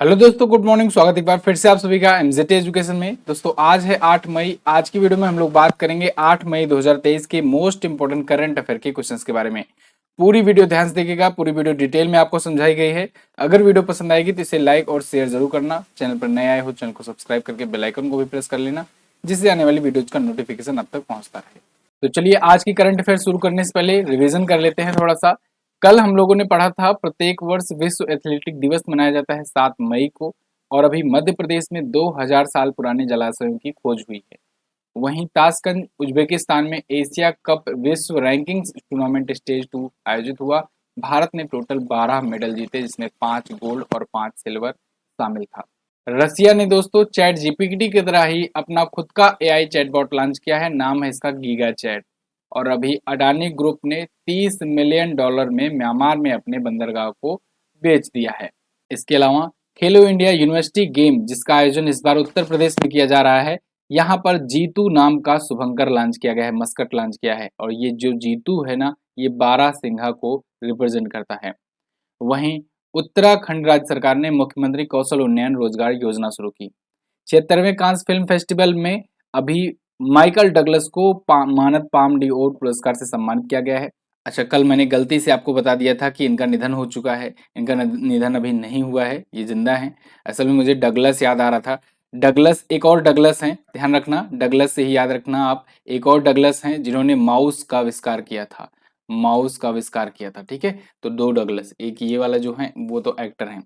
Hello दोस्तों, good morning. स्वागत एक बार फिर से आप सभी का एमजेटी एजुकेशन में। दोस्तों आज है 8 मई। आज की वीडियो में हम लोग बात करेंगे 8 मई 2023 के मोस्ट इंपोर्टेंट करंट अफेयर के क्वेश्चंस के बारे में। पूरी वीडियो ध्यान से देखिएगा, पूरी वीडियो डिटेल में आपको समझाई गई है। अगर वीडियो पसंद आएगी तो इसे लाइक और शेयर जरूर करना। चैनल पर नए आए हो चैनल को सब्सक्राइब करके बेल आइकन को भी प्रेस कर लेना, जिससे आने वाली वीडियोज का नोटिफिकेशन आप तक पहुंचता रहे। तो चलिए आज की करंट अफेयर शुरू करने से पहले रिवीजन कर लेते हैं थोड़ा सा। कल हम लोगों ने पढ़ा था प्रत्येक वर्ष विश्व एथलेटिक दिवस मनाया जाता है 7 मई को। और अभी मध्य प्रदेश में 2000 साल पुराने जलाशयों की खोज हुई है। वहीं ताशकंद उज्बेकिस्तान में एशिया कप विश्व रैंकिंग्स टूर्नामेंट स्टेज 2 आयोजित हुआ। भारत ने टोटल 12 मेडल जीते, जिसमें 5 गोल्ड और 5 सिल्वर शामिल था। रसिया ने दोस्तों चैट जीपीटी की तरह ही अपना खुद का एआई चैटबॉट लॉन्च किया है। नाम है इसका गीगा चैट। और अभी अडानी ग्रुप ने $30 मिलियन में म्यांमार में अपने बंदरगाह को बेच दिया है। इसके अलावा खेलो इंडिया यूनिवर्सिटी गेम, जिसका आयोजन इस बार उत्तर प्रदेश में किया जा रहा है, यहाँ पर जीतू नाम का शुभंकर लॉन्च किया गया है, मस्कट लॉन्च किया है। और ये जो जीतू है ना, ये बारहसिंघा को रिप्रेजेंट करता है। वहीं उत्तराखंड राज्य सरकार ने मुख्यमंत्री कौशल उन्नयन रोजगार योजना शुरू की। 76वें कांस फिल्म फेस्टिवल में अभी माइकल डगलस को मानद पाम डी ओर पुरस्कार से सम्मानित किया गया है। अच्छा, कल मैंने गलती से आपको बता दिया था कि इनका निधन हो चुका है। इनका निधन अभी नहीं हुआ है, ये जिंदा हैं। असल में मुझे डगलस याद आ रहा था। डगलस एक और डगलस हैं, ध्यान रखना, डगलस से ही याद रखना आप। एक और डगलस हैं जिन्होंने माउस का आविष्कार किया था। माउस का आविष्कार किया था, ठीक है। तो दो डगलस, एक ये वाला जो है वो तो एक्टर हैं।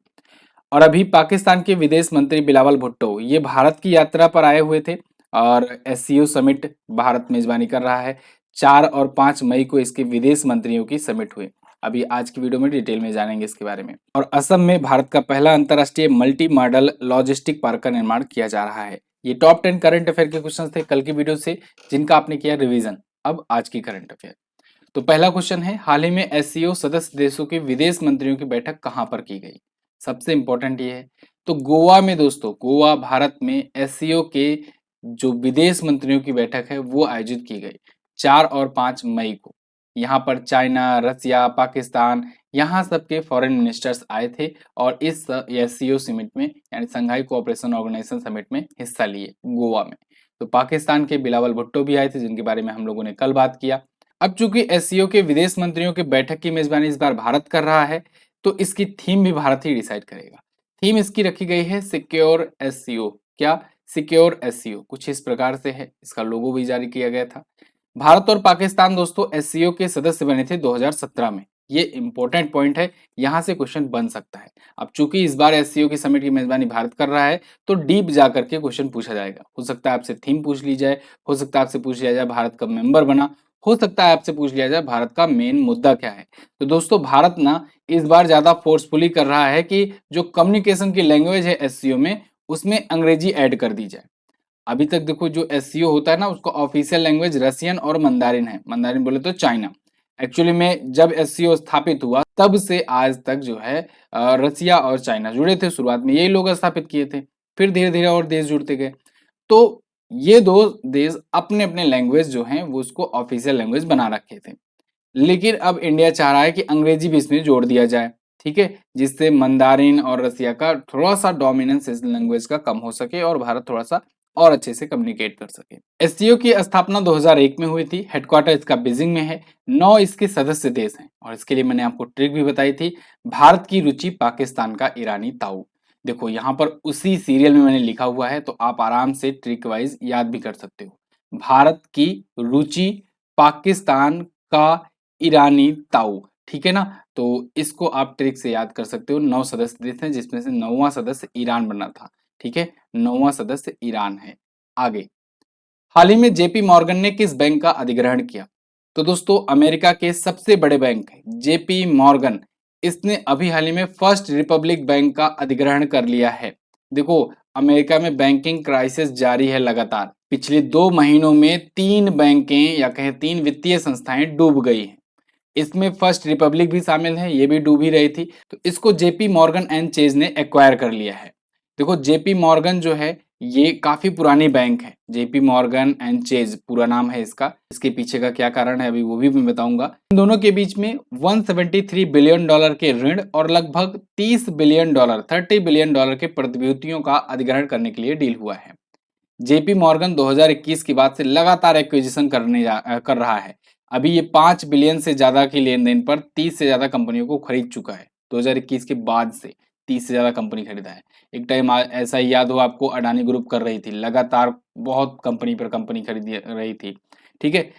और अभी पाकिस्तान के विदेश मंत्री बिलावल भुट्टो ये भारत की यात्रा पर आए हुए थे। और एससीओ समिट भारत मेजबानी कर रहा है। 4 और 5 मई को इसके विदेश मंत्रियों की समिट हुई। अभी आज की वीडियो में डिटेल में जानेंगे इसके बारे में। और असम में भारत का पहला अंतर्राष्ट्रीय मल्टी मॉडल लॉजिस्टिक पार्क का निर्माण किया जा रहा है। ये टॉप 10 करंट अफेयर के क्वेश्चन थे कल की वीडियो से, जिनका आपने किया रिवीजन। अब आज की करंट अफेयर। तो पहला क्वेश्चन है, हाल ही में एससीओ सदस्य देशों के विदेश मंत्रियों की बैठक कहां पर की गई? सबसे इंपॉर्टेंट ये है। तो गोवा में दोस्तों, गोवा भारत में एससीओ के जो विदेश मंत्रियों की बैठक है वो आयोजित की गई 4 और 5 मई को। यहाँ पर चाइना, रसिया, पाकिस्तान, यहाँ सबके फॉरेन मिनिस्टर्स आए थे और इस एससीओ समिट में यानी संघाई कोऑपरेशन ऑर्गेनाइजेशन समिट में हिस्सा लिए गोवा में। तो पाकिस्तान के बिलावल भुट्टो भी आए थे, जिनके बारे में हम लोगों ने कल बात किया। अब चूंकि एससीओ के विदेश मंत्रियों की बैठक की मेजबानी इस बार भारत कर रहा है, तो इसकी थीम भी भारत ही डिसाइड करेगा। थीम इसकी रखी गई है सिक्योर एससीओ। क्या? सिक्योर एससीओ कुछ इस प्रकार से है। इसका लोगो भी जारी किया गया था। भारत और पाकिस्तान दोस्तों एससीओ के सदस्य बने थे 2017 में। ये इंपॉर्टेंट पॉइंट है, यहां से क्वेश्चन बन सकता है। अब चूंकि इस बार एससीओ की समिट की मेजबानी भारत कर रहा है, तो डीप जाकर के क्वेश्चन पूछा जाएगा। हो सकता है आपसे थीम पूछ ली जाए, हो सकता है आपसे पूछ लिया जाए भारत कब मेंबर बना, हो सकता है आपसे पूछ लिया जाए भारत का मेन मुद्दा क्या है। तो दोस्तों भारत ना इस बार ज्यादा फोर्सफुली कर रहा है कि जो कम्युनिकेशन की लैंग्वेज है एससीओ में, उसमें अंग्रेजी ऐड कर दी जाए। अभी तक देखो जो एससीओ होता है ना, उसका ऑफिशियल लैंग्वेज रसियन और मंदारिन है। मंदारिन बोले तो चाइना। एक्चुअली में जब एससीओ स्थापित हुआ तब से आज तक जो है रसिया और चाइना जुड़े थे। शुरुआत में यही लोग स्थापित किए थे, फिर धीरे धीरे और देश जुड़ते गए। तो ये दो देश अपने अपने लैंग्वेज जो हैं वो उसको ऑफिशियल लैंग्वेज बना रखे थे। लेकिन अब इंडिया चाह रहा है कि अंग्रेजी भी इसमें जोड़ दिया जाए, ठीक है, जिससे मंदारिन और रसिया का थोड़ा सा डोमिनेंस इस लैंग्वेज का कम हो सके और भारत थोड़ा सा और अच्छे से कम्युनिकेट कर सके। एससीओ की स्थापना 2001 में हुई थी। हेडक्वार्टर इसका बीजिंग में है। 9 इसके सदस्य देश हैं और इसके लिए मैंने आपको ट्रिक भी बताई थी। भारत की रुचि, पाकिस्तान का ईरानी ताऊ। देखो यहाँ पर उसी सीरियल में मैंने लिखा हुआ है, तो आप आराम से ट्रिक वाइज याद भी कर सकते हो। भारत की रुचि, पाकिस्तान का ईरानी ताऊ, ठीक है ना। तो इसको आप ट्रिक से याद कर सकते हो। 9 सदस्य देश हैं, जिसमें से 9वां सदस्य ईरान बना था, ठीक है। 9वां सदस्य ईरान है। आगे, हाल ही में जेपी मॉर्गन ने किस बैंक का अधिग्रहण किया? तो दोस्तों अमेरिका के सबसे बड़े बैंक है जेपी मॉर्गन, इसने अभी हाल ही में फर्स्ट रिपब्लिक बैंक का अधिग्रहण कर लिया है। देखो अमेरिका में बैंकिंग क्राइसिस जारी है लगातार। पिछले 2 महीनों में 3 बैंकें या कहें 3 वित्तीय संस्थाएं डूब गई हैं। इसमें फर्स्ट रिपब्लिक भी शामिल है, ये भी डूब ही रही थी। तो इसको जेपी मॉर्गन एंड चेज ने एक्वायर कर लिया है। देखो जेपी मॉर्गन जो है ये काफी पुरानी बैंक है, जेपी मॉर्गन एंड चेज पूरा नाम है इसका। इसके पीछे का क्या कारण है अभी वो भी मैं बताऊंगा। इन दोनों के बीच में 173 बिलियन डॉलर के ऋण और लगभग 30 बिलियन डॉलर 30 बिलियन डॉलर के प्रतिभूतियों का अधिग्रहण करने के लिए डील हुआ है। जेपी मॉर्गन 2021 के बाद से लगातार एक्विजिशन कर रहा है। अभी ये 5 बिलियन से ज्यादा की लेन देन पर 30 से ज्यादा कंपनियों को खरीद चुका है। 2021 के बाद से 30 से ज्यादा कंपनी खरीदा है। एक टाइम ऐसा ही याद हो आपको, अडानी ग्रुप कर रही थी, लगातार बहुत कंपनी पर कंपनी खरीद रही थी। ठीक है,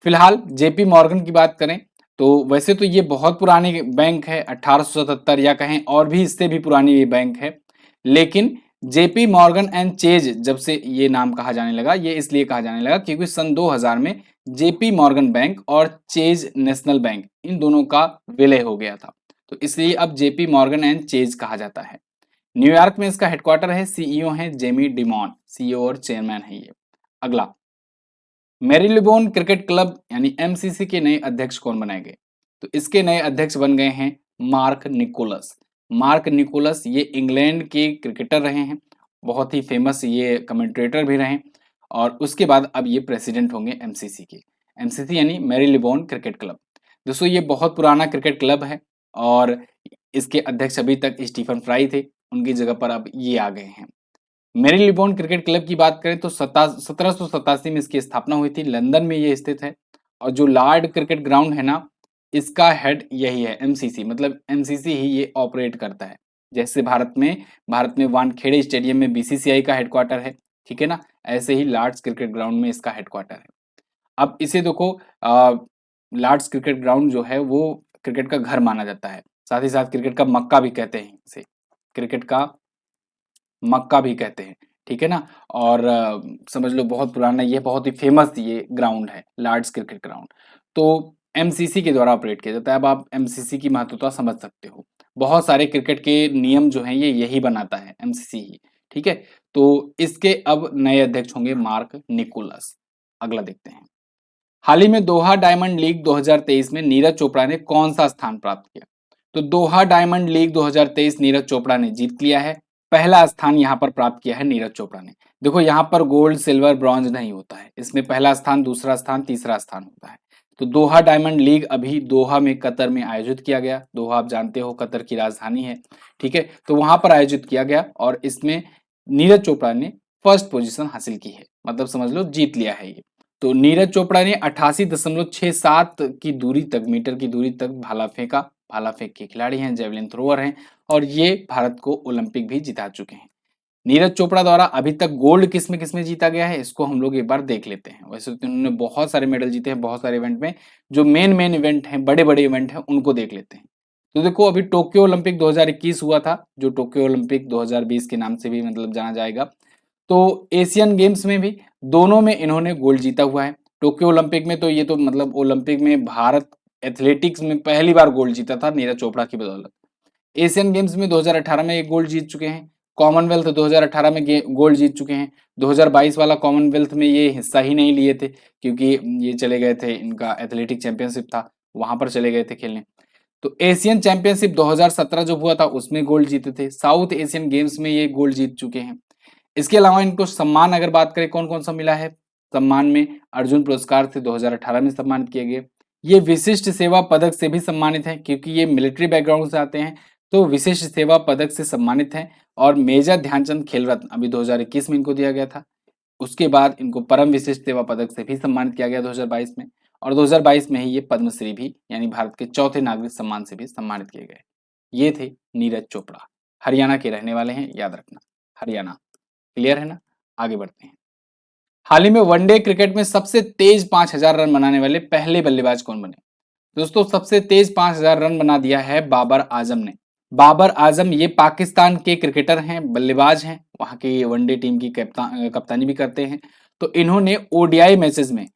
फिलहाल जेपी मॉर्गन की बात करें तो वैसे तो ये बहुत पुरानी बैंक है, 1877 या कहें और भी इससे भी पुरानी ये बैंक है। लेकिन जेपी मॉर्गन एंड चेज जब से ये नाम कहा जाने लगा, ये इसलिए कहा जाने लगा क्योंकि सन 2000 में जेपी मॉर्गन बैंक और चेज नेशनल बैंक इन दोनों का विलय हो गया था, तो इसलिए अब जेपी मॉर्गन एंड चेज कहा जाता है। न्यूयॉर्क में इसका हेडक्वार्टर है। सीईओ है जेमी डिमॉन, सीईओ और चेयरमैन है ये। अगला, मेरीलेबोन क्रिकेट क्लब यानी एमसीसी के नए अध्यक्ष कौन बनाए गए? तो इसके नए अध्यक्ष बन गए हैं मार्क निकोलस। मार्क निकोलस ये इंग्लैंड के क्रिकेटर रहे हैं, बहुत ही फेमस ये कमेंटेटर भी रहे, और उसके बाद अब ये प्रेसिडेंट होंगे एमसीसी के। एमसीसी यानी मेरीलेबोन क्रिकेट क्लब। दोस्तों ये बहुत पुराना क्रिकेट क्लब है और इसके अध्यक्ष अभी तक स्टीफन फ्राई थे, उनकी जगह पर अब ये आ गए हैं। मेरीलेबोन क्रिकेट क्लब की बात करें तो 1787 में इसकी स्थापना हुई थी, लंदन में ये स्थित है। और जो लॉर्ड क्रिकेट ग्राउंड है ना, इसका हेड यही है, एमसीसी, मतलब एमसीसी ही ये ऑपरेट करता है। जैसे भारत में वानखेड़े स्टेडियम में बीसीसीआई का हेडक्वार्टर है, ठीक है ना, ऐसे ही लॉर्ड्स क्रिकेट ग्राउंड में इसका हेडक्वार्टर है। अब इसे देखो, लॉर्ड्स क्रिकेट ग्राउंड जो है वो क्रिकेट का घर माना जाता है, साथ ही साथ क्रिकेट का मक्का भी कहते हैं इसे, क्रिकेट का मक्का भी कहते हैं, ठीक है ना। और समझ लो बहुत पुराना, ये बहुत ही फेमस ये ग्राउंड है, लॉर्ड्स क्रिकेट ग्राउंड। तो एमसीसी के द्वारा ऑपरेट किया जाता है। अब आप एमसीसी की महत्वता समझ सकते हो, बहुत सारे क्रिकेट के नियम जो हैं ये यही बनाता है, एमसीसी ही, ठीक है। तो इसके अब नए अध्यक्ष होंगे मार्क निकोलस। अगला देखते हैं, हाल ही में दोहा डायमंड लीग 2023 में नीरज चोपड़ा ने कौन सा स्थान प्राप्त किया? तो दोहा डायमंड लीग 2023 नीरज चोपड़ा ने जीत लिया है। पहला स्थान यहाँ पर प्राप्त किया है नीरज चोपड़ा ने। देखो यहाँ पर गोल्ड सिल्वर ब्रॉन्ज नहीं होता है, इसमें पहला स्थान, दूसरा स्थान, तीसरा स्थान होता है। तो दोहा डायमंड लीग अभी दोहा में, कतर में आयोजित किया गया। दोहा आप जानते हो कतर की राजधानी है, ठीक है। तो वहां पर आयोजित किया गया और इसमें नीरज चोपड़ा ने फर्स्ट पोजीशन हासिल की है, मतलब समझ लो जीत लिया है ये। तो नीरज चोपड़ा ने 88.67 की दूरी तक, मीटर की दूरी तक भाला फेंका। भाला फेंक के खिलाड़ी हैं, जेवलिन थ्रोअर हैं, और ये भारत को ओलंपिक भी जिता चुके हैं। नीरज चोपड़ा द्वारा अभी तक गोल्ड किस में जीता गया है, इसको हम लोग एक बार देख लेते हैं। वैसे तो उन्होंने बहुत सारे मेडल जीते हैं बहुत सारे इवेंट में, जो मेन इवेंट हैं, बड़े बड़े इवेंट हैं, उनको देख लेते हैं। तो देखो अभी टोक्यो ओलंपिक 2021 हुआ था, जो टोक्यो ओलंपिक 2020 के नाम से भी मतलब जाना जाएगा। तो एशियन गेम्स में भी दोनों में इन्होंने गोल्ड जीता हुआ है। टोक्यो ओलंपिक में तो ये तो मतलब ओलंपिक में भारत एथलेटिक्स में पहली बार गोल्ड जीता था नीरज चोपड़ा की बदौलत। एशियन गेम्स में 2018 में एक गोल्ड जीत चुके हैं। कॉमनवेल्थ 2018 में गोल्ड जीत चुके हैं। 2022 वाला कॉमनवेल्थ में ये हिस्सा ही नहीं लिए थे, क्योंकि ये चले गए थे, इनका एथलेटिक चैंपियनशिप था, वहां पर चले गए थे खेलने। तो एशियन चैंपियनशिप 2017 जो हुआ था उसमें गोल्ड जीते थे। साउथ एशियन गेम्स में ये गोल्ड जीत चुके हैं। इसके अलावा इनको सम्मान अगर बात करें कौन कौन सा मिला है, सम्मान में अर्जुन पुरस्कार से 2018 में सम्मानित किए गए। ये विशिष्ट सेवा पदक से भी सम्मानित हैं, क्योंकि ये मिलिट्री बैकग्राउंड से आते हैं, तो विशिष्ट सेवा पदक से सम्मानित हैं। और मेजर ध्यानचंद खेल रत्न अभी 2021 में इनको दिया गया था। उसके बाद इनको परम विशिष्ट सेवा पदक से भी सम्मानित किया गया 2022 में, और 2022 में ही ये पद्मश्री भी यानी भारत के चौथे नागरिक सम्मान से भी सम्मानित किए गए। ये थे नीरज चोपड़ा, हरियाणा के रहने वाले हैं, याद रखना, हरियाणा। क्लियर है ना, आगे बढ़ते हैं। हाल ही में वनडे क्रिकेट में सबसे तेज 5000 रन बनाने वाले पहले बल्लेबाज कौन बने? दोस्तों सबसे तेज 5000 रन बना दिया है बाबर आजम ने। बाबर आजम ये पाकिस्तान के क्रिकेटर हैं, बल्लेबाज हैं, वहां की वनडे टीम की कप्तानी भी करते हैं। तो इन्होंने ओडीआई मैचेस में,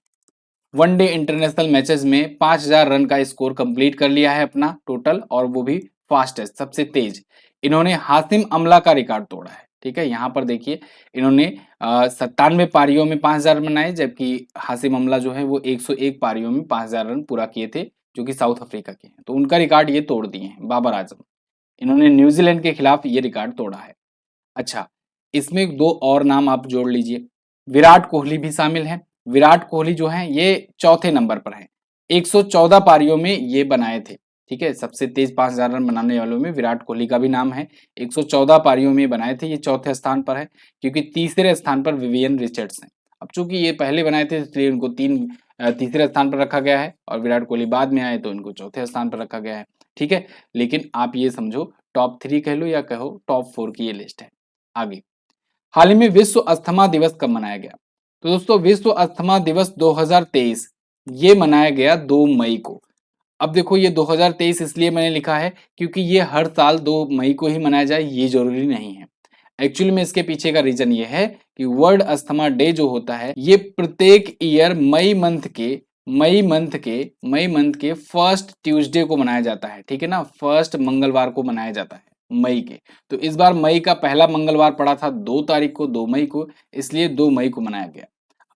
वनडे इंटरनेशनल मैचेस में 5000 रन का स्कोर कंप्लीट कर लिया है अपना टोटल, और वो भी फास्टेस्ट, सबसे तेज। इन्होंने हासिम अमला का रिकॉर्ड तोड़ा है, ठीक है। यहाँ पर देखिए इन्होंने 97 पारियों में 5000 रन बनाए, जबकि हासिम अमला जो है वो 101 पारियों में 5000 रन पूरा किए थे, जो कि साउथ अफ्रीका के हैं। तो उनका रिकॉर्ड ये तोड़ दिए हैं बाबर आजम। इन्होंने न्यूजीलैंड के खिलाफ ये रिकॉर्ड तोड़ा है। अच्छा, इसमें दो और नाम आप जोड़ लीजिए, विराट कोहली भी शामिल है। विराट कोहली जो है ये चौथे नंबर पर है, 114 पारियों में ये बनाए थे। ठीक है, सबसे तेज 5000 रन बनाने वालों में विराट कोहली का भी नाम है। 114 पारियों में बनाए थे, ये चौथे स्थान पर है, क्योंकि तीसरे स्थान पर विवियन रिचर्ड्स हैं। अब चूंकि ये पहले बनाए थे इसलिए उनको तीसरे स्थान पर रखा गया है, और विराट कोहली बाद में आए तो इनको चौथे स्थान पर रखा गया है। ठीक है, लेकिन आप ये समझो टॉप 3 कह लो या कहो टॉप 4 की ये लिस्ट है। आगे, हाल ही में विश्व अस्थमा दिवस कब मनाया गया? तो दोस्तों विश्व अस्थमा दिवस 2023 ये मनाया गया 2 मई को। अब देखो ये 2023 इसलिए मैंने लिखा है क्योंकि ये हर साल 2 मई को ही मनाया जाए ये जरूरी नहीं है। एक्चुअली में इसके पीछे का रीजन ये है कि वर्ल्ड अस्थमा डे जो होता है ये प्रत्येक ईयर मई मंथ के फर्स्ट ट्यूसडे को मनाया जाता है। ठीक है ना, फर्स्ट मंगलवार को मनाया जाता है मई के। तो इस बार मई का पहला मंगलवार पड़ा था 2 तारीख को, 2 मई को, इसलिए 2 मई को मनाया गया।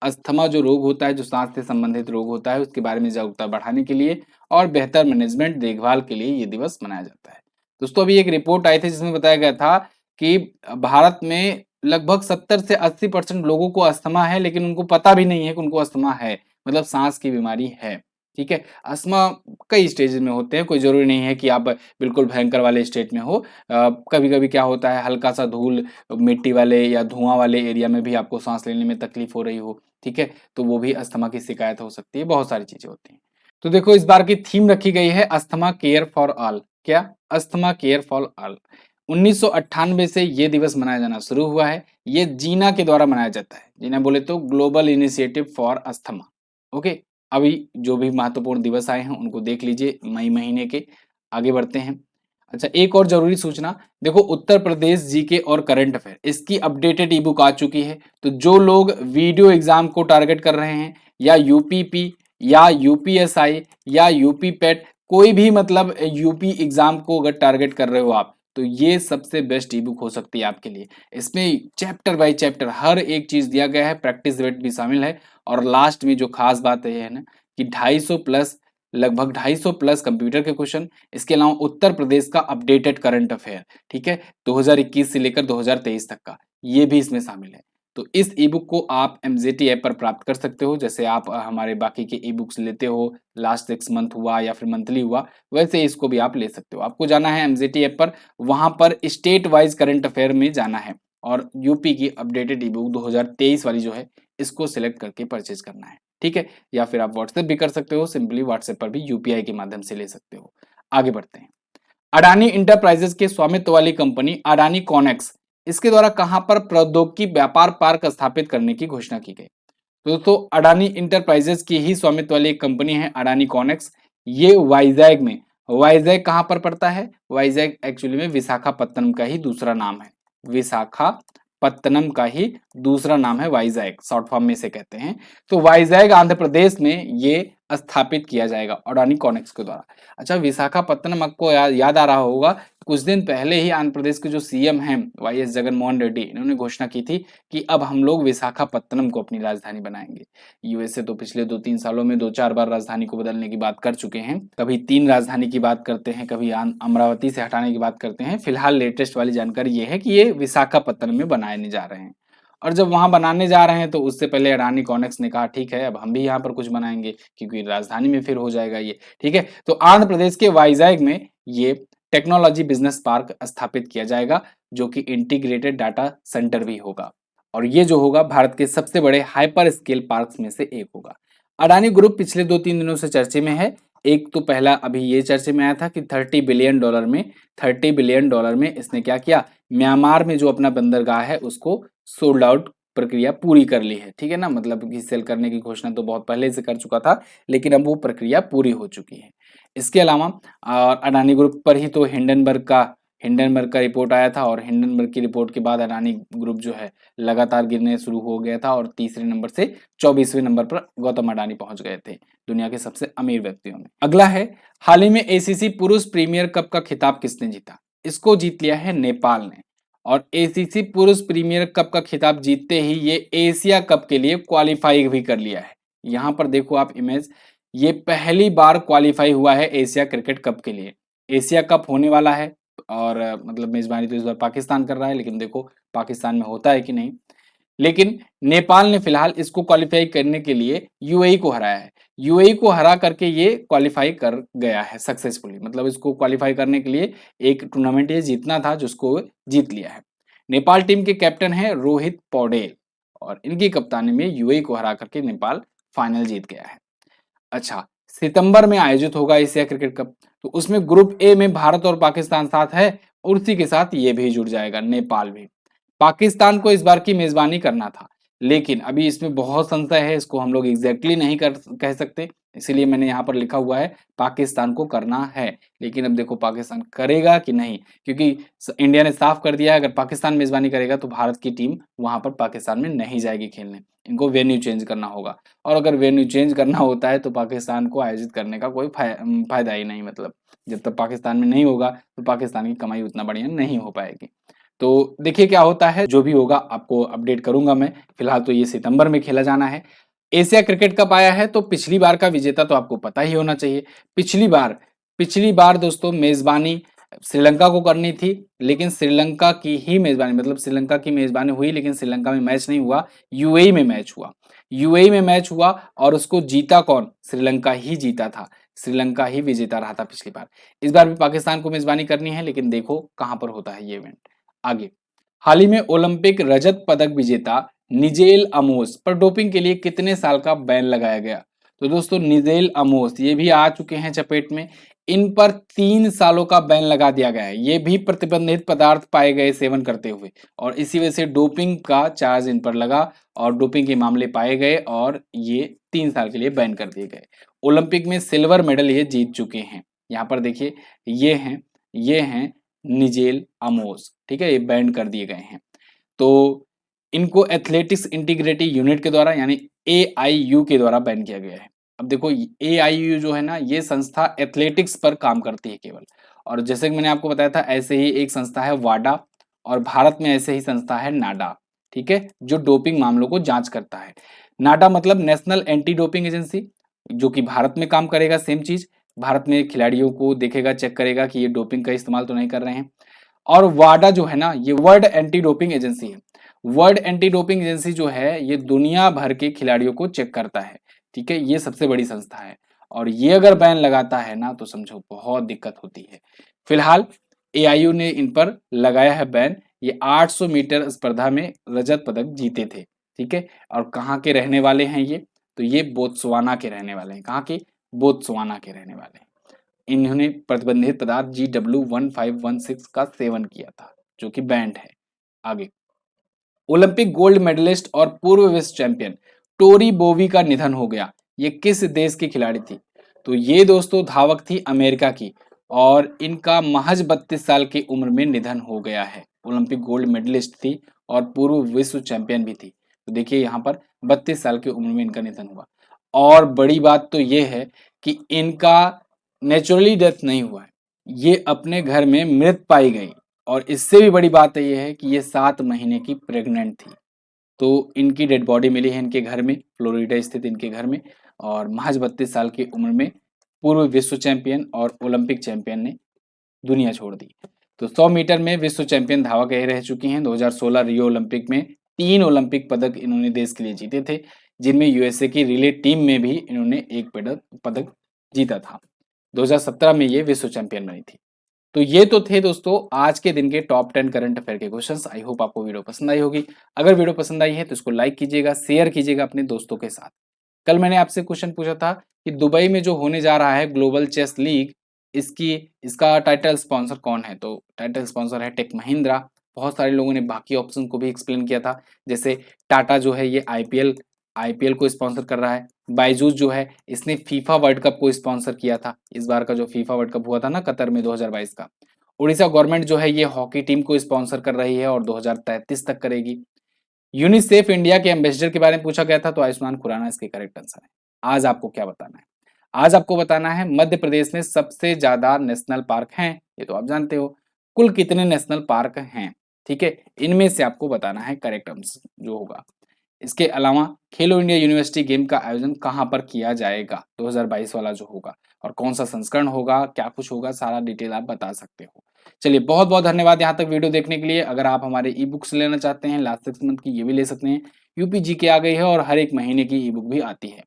अस्थमा जो रोग होता है, जो सांस से संबंधित रोग होता है, उसके बारे में जागरूकता बढ़ाने के लिए और बेहतर मैनेजमेंट देखभाल के लिए ये दिवस मनाया जाता है। दोस्तों अभी एक रिपोर्ट आई थी जिसमें बताया गया था कि भारत में लगभग 70 से 80% लोगों को अस्थमा है, लेकिन उनको पता भी नहीं है कि उनको अस्थमा है, मतलब सांस की बीमारी है। ठीक है, अस्थमा कई स्टेज में होते हैं, कोई जरूरी नहीं है कि आप बिल्कुल भयंकर वाले स्टेज में हो। कभी कभी क्या होता है, हल्का सा धूल मिट्टी वाले या धुआं वाले एरिया में भी आपको सांस लेने में तकलीफ हो रही हो, ठीक है, तो वो भी अस्थमा की शिकायत हो सकती है। बहुत सारी चीजें होती हैं। तो देखो इस बार की थीम रखी गई है अस्थमा केयर फॉर ऑल। क्या? Asthma care for all. 1998 से ये दिवस मनाया जाना शुरू हुआ है। ये जीना के द्वारा मनाया जाता है। जीना बोले तो global initiative for asthma. Okay, अभी जो भी महत्वपूर्ण दिवस आए हैं उनको देख लीजिए मई महीने के। आगे बढ़ते हैं। अच्छा, एक और जरूरी सूचना, देखो उत्तर प्रदेश जीके और करंट अफेयर इसकी अपडेटेड ई बुक आ चुकी है। तो जो लोग वीडियो एग्जाम को टारगेट कर रहे हैं, या यूपीपी या यूपीएसआई या यूपी पेट, कोई भी मतलब यूपी एग्जाम को अगर टारगेट कर रहे हो आप, तो ये सबसे बेस्ट ई बुक हो सकती है आपके लिए। इसमें चैप्टर बाय चैप्टर हर एक चीज दिया गया है, प्रैक्टिस वेट भी शामिल है, और लास्ट में जो खास बात है ना कि 250 प्लस, लगभग 250 प्लस कंप्यूटर के क्वेश्चन, इसके अलावा उत्तर प्रदेश का अपडेटेड करंट अफेयर, ठीक है, 2021 से लेकर 2023 तक का, ये भी इसमें शामिल है। तो इस ई बुक को आप एमजेटी ऐप पर प्राप्त कर सकते हो। जैसे आप हमारे बाकी के ई बुक्स लेते हो, लास्ट 6 मंथ हुआ या फिर मंथली हुआ, वैसे इसको भी आप ले सकते हो। आपको जाना है एमजेटी ऐप पर, वहां पर स्टेट वाइज करंट अफेयर में जाना है, और यूपी की अपडेटेड ई बुक 2023 वाली जो है इसको सिलेक्ट करके परचेज करना है। ठीक है, या फिर आप व्हाट्सएप भी कर सकते हो, सिंपली व्हाट्सएप पर भी यूपीआई के माध्यम से ले सकते हो। आगे बढ़ते हैं। अडानी इंटरप्राइजेस के स्वामित्व वाली कंपनी अडानी कॉनेक्स, इसके द्वारा कहां पर प्रौद्योगिकी व्यापार पार्क स्थापित करने की घोषणा की गई? तो दोस्तों अडानी इंटरप्राइजेस की ही स्वामित्व वाली एक कंपनी है अडानी कॉनेक्स। ये वाइजैग में, वाइजैग कहां पर पड़ता है? वाइजैग एक्चुअली में विशाखापत्तनम का ही दूसरा नाम है। विशाखापत्तनम का ही दूसरा नाम है वाइजैग, शॉर्ट फॉर्म में से कहते हैं। तो वाइजैग आंध्र प्रदेश में ये स्थापित किया जाएगा अडानी कॉनेक्स के द्वारा। अच्छा, विशाखापत्तनम आपको याद आ रहा होगा, कुछ दिन पहले ही आंध्र प्रदेश के जो सीएम हैं वाईएस जगनमोहन रेड्डी, इन्होंने घोषणा की थी कि अब हम लोग विशाखापत्तनम को अपनी राजधानी बनाएंगे। यूएसए तो पिछले 2-3 सालों में 2-4 बार राजधानी को बदलने की बात कर चुके हैं, कभी 3 राजधानी की बात करते हैं, कभी अमरावती से हटाने की बात करते हैं। फिलहाल लेटेस्ट वाली जानकारी ये है कि ये विशाखापत्तनम में बनाने जा रहे हैं। और जब वहां बनाने जा रहे हैं तो उससे पहले अडानी कॉनेक्स ने कहा ठीक है अब हम भी यहाँ पर कुछ बनाएंगे, क्योंकि राजधानी में फिर हो जाएगा ये। ठीक है, तो आंध्र प्रदेश के वाइजैग में ये टेक्नोलॉजी बिजनेस पार्क स्थापित किया जाएगा, जो कि इंटीग्रेटेड डाटा सेंटर भी होगा, और ये जो होगा भारत के सबसे बड़े हाइपर स्केल पार्क्स में से एक होगा। अडानी ग्रुप पिछले 2-3 दिनों से चर्चे में है। एक तो पहला अभी ये चर्चे में आया था कि $30 बिलियन में इसने क्या किया, म्यांमार में जो अपना बंदरगाह है उसको सोल्ड आउट प्रक्रिया पूरी कर ली है। ठीक है ना, मतलब कि सेल करने की घोषणा तो बहुत पहले से कर चुका था, लेकिन अब वो प्रक्रिया पूरी हो चुकी है। इसके अलावा अडानी ग्रुप पर ही तो हिंडनबर्ग का रिपोर्ट आया था, और हिंडनबर्ग की रिपोर्ट के बाद अडानी ग्रुप जो है लगातार गिरने शुरू हो गया था, और तीसरे नंबर से 24वें नंबर पर गौतम अडानी पहुंच गए थे दुनिया के सबसे अमीर व्यक्तियों में। अगला है, हाल ही में एसीसी पुरुष प्रीमियर कप का खिताब किसने जीता? इसको जीत लिया है नेपाल ने। और एसीसी पुरुष प्रीमियर कप का खिताब जीतते ही ये एशिया कप के लिए क्वालिफाई भी कर लिया है। यहां पर देखो आप इमेज, ये पहली बार क्वालिफाई हुआ है एशिया क्रिकेट कप के लिए। एशिया कप होने वाला है और मतलब मेजबानी तो इस बार पाकिस्तान कर रहा है, लेकिन देखो पाकिस्तान में होता है कि नहीं। लेकिन नेपाल ने फिलहाल इसको क्वालिफाई करने के लिए यूएई को हराया है। यूएई को हरा करके ये क्वालिफाई कर गया है सक्सेसफुली, मतलब इसको क्वालिफाई करने के लिए एक टूर्नामेंट ये जीतना था जिसको जीत लिया है। नेपाल टीम के कैप्टन है रोहित पौडेल और इनकी कप्तानी में यूएई को हरा करके नेपाल फाइनल जीत गया है। अच्छा, सितंबर में आयोजित होगा एशिया क्रिकेट कप, तो उसमें ग्रुप ए में भारत और पाकिस्तान साथ है और उसी के साथ ये भी जुड़ जाएगा, नेपाल भी। पाकिस्तान को इस बार की मेजबानी करना था, लेकिन अभी इसमें बहुत संशय है, इसको हम लोग एग्जैक्टली नहीं कह सकते, इसीलिए मैंने यहाँ पर लिखा हुआ है पाकिस्तान को करना है। लेकिन अब देखो पाकिस्तान करेगा कि नहीं, क्योंकि इंडिया ने साफ कर दिया है अगर पाकिस्तान मेजबानी करेगा तो भारत की टीम वहां पर पाकिस्तान में नहीं जाएगी खेलने, इनको वेन्यू चेंज करना होगा। और अगर वेन्यू चेंज करना होता है तो पाकिस्तान को आयोजित करने का कोई फायदा ही नहीं, मतलब जब तक पाकिस्तान में नहीं होगा तो पाकिस्तान की कमाई उतना बढ़िया नहीं हो पाएगी। तो देखिए क्या होता है, जो भी होगा आपको अपडेट करूंगा मैं। फिलहाल तो ये सितंबर में खेला जाना है। एशिया क्रिकेट कप आया है तो पिछली बार का विजेता तो आपको पता ही होना चाहिए। पिछली बार दोस्तों मेजबानी श्रीलंका को करनी थी, लेकिन श्रीलंका की ही मेजबानी, मतलब श्रीलंका की मेजबानी हुई लेकिन श्रीलंका में मैच नहीं हुआ, यूएई में मैच हुआ। यूएई में मैच हुआ और उसको जीता कौन? श्रीलंका ही जीता था। श्रीलंका ही विजेता रहा था पिछली बार। इस बार भी पाकिस्तान को मेजबानी करनी है, लेकिन देखो कहां पर होता है ये इवेंट। आगे, हाल ही में ओलंपिक रजत पदक विजेता निजेल अमोस पर डोपिंग के लिए कितने साल का बैन लगाया गया? तो दोस्तों निजेल अमोस ये भी आ चुके हैं चपेट में। इन पर 3 सालों का बैन लगा दिया गया है। ये भी प्रतिबंधित पदार्थ पाए गए सेवन करते हुए, और इसी वजह से डोपिंग का चार्ज इन पर लगा और डोपिंग के मामले पाए गए और ये 3 साल के लिए बैन कर दिए गए। ओलंपिक में सिल्वर मेडल ये जीत चुके हैं। यहाँ पर देखिए ये हैं निजेल अमोस, ठीक है, ये बैन कर दिए गए हैं। तो इनको एथलेटिक्स इंटीग्रिटी यूनिट के द्वारा यानी एआईयू के द्वारा बैन किया गया है। अब देखो एआईयू जो है ना, ये संस्था एथलेटिक्स पर काम करती है केवल, और जैसे कि मैंने आपको बताया था ऐसे ही एक संस्था है वाडा और भारत में ऐसे ही संस्था है नाडा, ठीक है, जो डोपिंग मामलों को जांच करता है। नाडा मतलब नेशनल एंटी डोपिंग एजेंसी, जो कि भारत में काम करेगा, सेम चीज भारत में खिलाड़ियों को देखेगा, चेक करेगा कि ये डोपिंग का इस्तेमाल तो नहीं कर रहे हैं। और वाडा जो है ना, ये वर्ल्ड एंटी डोपिंग एजेंसी है। वर्ल्ड एंटी डोपिंग एजेंसी जो है ये दुनिया भर के खिलाड़ियों को चेक करता है, ठीक है, ये सबसे बड़ी संस्था है। और ये अगर बैन लगाता है ना तो समझो बहुत दिक्कत होती है। फिलहाल एआईयू ने इन पर लगाया है बैन। ये 800 मीटर स्पर्धा में रजत पदक जीते थे, ठीक है। और कहाँ के रहने वाले हैं ये? तो ये बोत्सवाना के रहने वाले हैं। कहाँ के? बोत्सवाना के रहने वाले हैं। इन्होंने प्रतिबंधित पदार्थ GW1516 का सेवन किया था, जो कि बैंड है। आगे, ओलंपिक गोल्ड मेडलिस्ट और पूर्व विश्व चैंपियन टोरी बोवी का निधन हो गया। ये किस देश की खिलाड़ी थी? तो ये दोस्तों धावक थी अमेरिका की, और इनका महज 32 साल की उम्र में निधन हो गया है। ओलंपिक गोल्ड मेडलिस्ट थी और पूर्व विश्व चैंपियन भी थी। तो देखिए यहाँ पर 32 साल की उम्र में इनका निधन हुआ। और बड़ी बात तो ये है कि इनका नेचुरली डेथ नहीं हुआ है, ये अपने घर में मृत पाई गई। और इससे भी बड़ी बात यह है कि ये 7 महीने की प्रेग्नेंट थी। तो इनकी डेड बॉडी मिली है इनके घर में, फ्लोरिडा स्थित इनके घर में, और महज 32 साल की उम्र में पूर्व विश्व चैंपियन और ओलंपिक चैंपियन ने दुनिया छोड़ दी। तो 100 मीटर में विश्व चैंपियन धावक यही रह चुकी हैं। 2016 रियो ओलंपिक में 3 ओलंपिक पदक इन्होंने देश के लिए जीते थे, जिनमें यूएसए की रिले टीम में भी इन्होंने एक पदक जीता था। 2017 में ये विश्व चैंपियन बनी थी। तो ये तो थे दोस्तों आज के दिन के टॉप 10 करंट अफेयर के क्वेश्चंस। आई होप आपको वीडियो पसंद आई होगी। अगर वीडियो पसंद आई है तो इसको लाइक कीजिएगा, शेयर कीजिएगा अपने दोस्तों के साथ। कल मैंने आपसे क्वेश्चन पूछा था कि दुबई में जो होने जा रहा है ग्लोबल चेस लीग, इसका टाइटल स्पॉन्सर कौन है? तो टाइटल स्पॉन्सर है टेक महिंद्रा। बहुत सारे लोगों ने बाकी ऑप्शन को भी एक्सप्लेन किया था, जैसे टाटा जो है ये आईपीएल को स्पॉन्सर कर रहा है। बायजूस जो है इसने फीफा वर्ल्ड कप को स्पॉन्सर किया था, इस बार का जो फीफा वर्ल्ड कप हुआ था ना कतर में 2022 का। उड़ीसा गवर्नमेंट जो है ये हॉकी टीम को स्पॉन्सर कर रही है और 2033 तक करेगी। यूनिसेफ इंडिया के एम्बेसडर के बारे में पूछा गया था, तो आयुष्मान खुराना इसके करेक्ट आंसर है। आज आपको क्या बताना है? आज आपको बताना है मध्य प्रदेश में सबसे ज्यादा नेशनल पार्क हैं, ये तो आप जानते हो। कुल कितने नेशनल पार्क हैं, ठीक है, इनमें से आपको बताना है करेक्ट आंसर जो होगा। इसके अलावा खेलो इंडिया यूनिवर्सिटी गेम का आयोजन कहाँ पर किया जाएगा 2022 वाला जो होगा, और कौन सा संस्करण होगा, क्या कुछ होगा, सारा डिटेल आप बता सकते हो। चलिए बहुत बहुत धन्यवाद यहाँ तक वीडियो देखने के लिए। अगर आप हमारे ई बुक्स लेना चाहते हैं लास्ट 6 मंथ की, ये भी ले सकते हैं। यूपी जीके आ गई है और हर एक महीने की ई बुक भी आती है।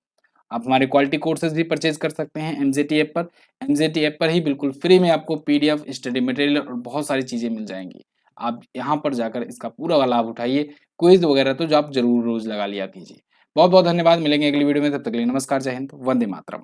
आप हमारे क्वालिटी कोर्सेज भी परचेज कर सकते हैं एमजेटी ऐप पर। एमजेटी ऐप पर ही बिल्कुल फ्री में आपको पीडीएफ, स्टडी मटेरियल और बहुत सारी चीज़ें मिल जाएँगी। आप यहाँ पर जाकर इसका पूरा लाभ उठाइए। क्विज़ वगैरह तो जो आप ज़रूर रोज़ लगा लिया कीजिए। बहुत-बहुत धन्यवाद, मिलेंगे अगली वीडियो में, तब तक के लिए नमस्कार, जय हिंद, वंदे मातरम।